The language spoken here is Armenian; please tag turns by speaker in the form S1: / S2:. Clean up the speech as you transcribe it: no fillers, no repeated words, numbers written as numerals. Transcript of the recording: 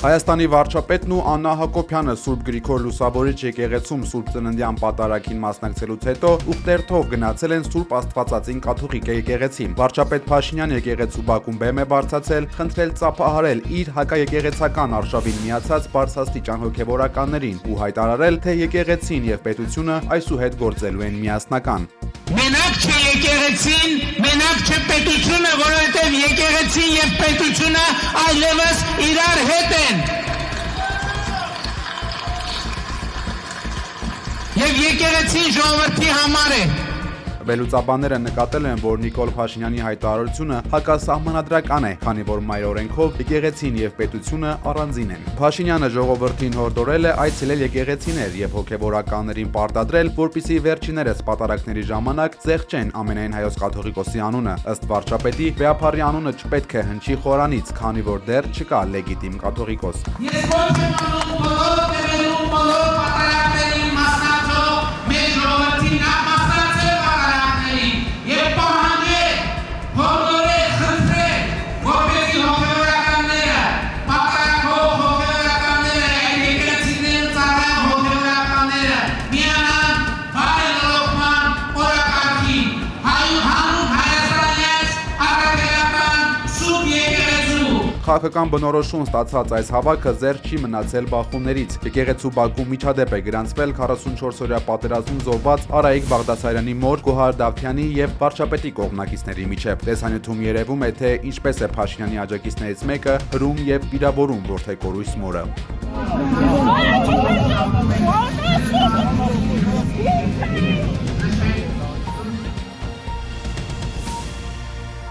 S1: Հայաստանի վարչապետն ու Աննա Հակոբյանը Սուրբ Գրիգոր Լուսավորիչ եկեղեցում Սուրբ Ծննդյան պատարագին մասնակցելուց հետո ուխտերթով գնացել են Սուրբ Աստվածածին կաթողիկ եկեղեցի։ Վարչապետ Փաշինյան եկեղեցու բակում բեմ է բարձրացել, խնդրել ծափահարել իր հակաեկեղեցական արշավին միացած բարձրաստիճան հոգևորականներին ու հայտարարել, թե եկեղեցին եւ պետությունը այսուհետ գործելու են միասնական։
S2: Մենակ չէ եկեղեցին, մենակ չէ պետությունը, որովհետև եկեղեցին եւ պետությունը այլևս իրար հետ են։ Եվ եկեղեցին ժողովրդի համար է։
S1: Վերլուծաբանները նկատել են, որ Նիկոլ Փաշինյանի հայտարարությունը հակասահմանադրական է, քանի որ մայր օրենքով եկեղեցին եւ պետությունը առանձին են։ Փաշինյանը ժողովրդին հորդորել է այցելել եկեղեցիներ եւ հոգեվորականներին պարտադրել, որպիսի վերջիներս պատարագների ժամանակ զեղչեն ամենայն հայոց կաթողիկոսի անունը։ Ըստ վարչապետի, Վեապարի անունը չպետք է հնչի խորանից, քանի որ դեռ չկա լեգիտիմ կաթողիկոս։
S2: Ես ոչ եմ անում բոլոր տերերում բոլոր պատարագներին մասնակցող մեր ժողովրդին
S1: Քաղաքական բնորոշում ստացած այս հավաքը զերծ չի մնացել բախումներից։ Եկեղեցու բակում միջադեպ է գրանցվել 44-օրյա պատերազմում զոհված Արայիկ Բաղդասարյանի մոր Գոհար Դավթյանի եւ վարչապետի կողմնակիցների միջև։ Տեսանյութում երևում է, թե ինչպես է Փաշինյանի աջակիցներից մեկը հրում եւ վիրավորում որդեկորույս մորը։